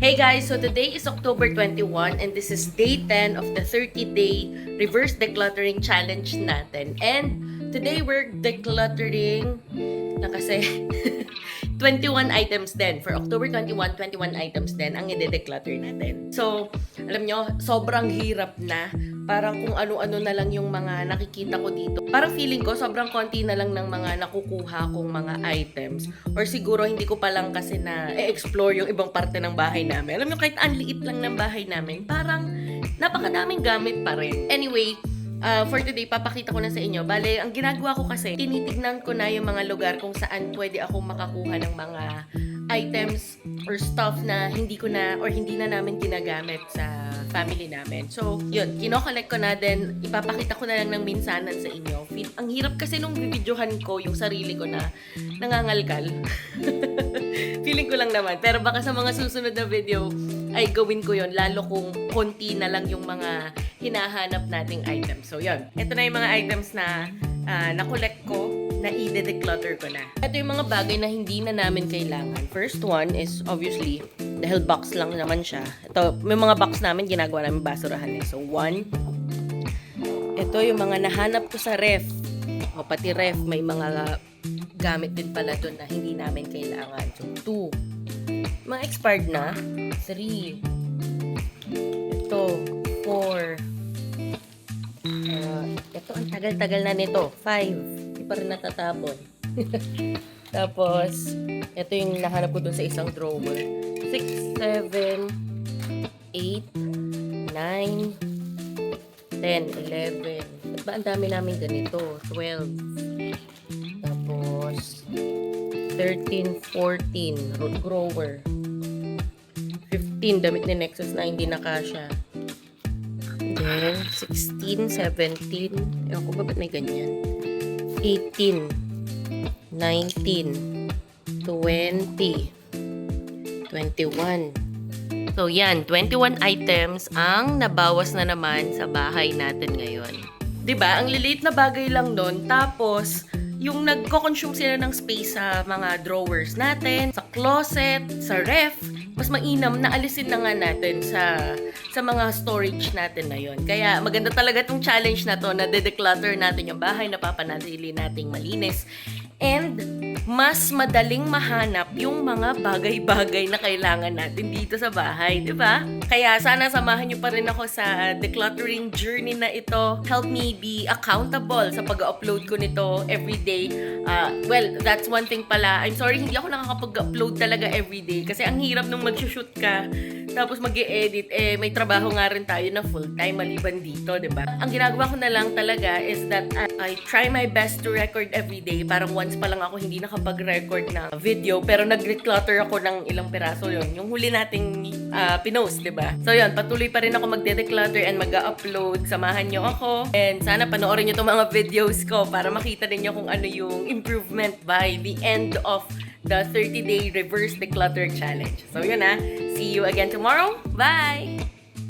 Hey guys, so today is October 21 and this is day 10 of the 30-day reverse decluttering challenge natin. And today we're decluttering na kasi 21 items din. For October 21, 21 items din ang i-declutter natin. So, alam nyo, sobrang hirap na. Parang kung ano-ano na lang yung mga nakikita ko dito. Parang feeling ko, sobrang konti na lang ng mga nakukuha kong mga items. Or siguro, hindi ko pa lang kasi na explore yung ibang parte ng bahay namin. Alam nyo, kahit ang liit lang ng bahay namin, parang napakadaming gamit pa rin. Anyway, for today, papakita ko na sa inyo. Bale, ang ginagawa ko kasi, tinitignan ko na yung mga lugar kung saan pwede akong makakuha ng mga items or stuff na hindi ko na or hindi na namin ginagamit sa family namin. So, yun, kino-collect ko na din, ipapakita ko na lang ng minsanan sa inyo. Ang hirap kasi nung bibidyohan ko yung sarili ko na nangangalkal. Feeling ko lang naman. Pero baka sa mga susunod na video ay gawin ko yon lalo kung konti na lang yung mga hinahanap nating items. So, yun. Ito na yung mga items na na-collect ko, na i-declutter ko na. Ito yung mga bagay na hindi na namin kailangan. First one is obviously, dahil box lang naman siya. Ito, may mga box namin, ginagawa namin basurahan eh. So, one. Ito yung mga nahanap ko sa ref. O pati ref, may mga gamit din pala doon na hindi namin kailangan. So, two. Mga expired na. Three. Ito, four. Ito, ang tagal-tagal na nito. 5. Hindi pa rin natatapon. Tapos, ito yung nahanap ko dun sa isang drawer. 6, 7, 8, 9, 10, 11. Ba't ba ang dami namin ganito? 12. Tapos, 13, 14. Root grower. 15. Damit ni Nexus na hindi nakasya. Then, 16, 17. Ewan ko ba ba't may ganyan? 18, 19, 20, 21. So, yan. 21 items ang nabawas na naman sa bahay natin ngayon. 'Di ba? Ang liliit na bagay lang nun. Tapos, yung nagko-consume sila ng space sa mga drawers natin, sa closet, sa ref, mas mainam na alisin na nga natin sa mga storage natin na yon. Kaya maganda talaga itong challenge na to na de-declutter natin yung bahay, napapanatili nating malinis. And mas madaling mahanap yung mga bagay-bagay na kailangan natin dito sa bahay, di ba? Kaya sana samahan nyo pa rin ako sa decluttering journey na ito. Help me be accountable sa pag-upload ko nito everyday. Well, that's one thing pala. I'm sorry, hindi ako nakakapag-upload talaga everyday kasi ang hirap nung mag-shoot ka tapos mag-e-edit, may trabaho nga rin tayo na full-time maliban dito, di ba? Ang ginagawa ko na lang talaga is that I try my best to record everyday. Parang once pa lang ako hindi nakapag-record na video, pero nag-declutter ako ng ilang piraso yon. Yung huli nating pinost, di ba? So yun, patuloy pa rin ako magde-declutter and mag-upload. Samahan nyo ako. And sana panoorin nyo itong mga videos ko para makita din nyo kung ano yung improvement by the end of the 30-day reverse declutter challenge. So yun See you again tomorrow. Bye!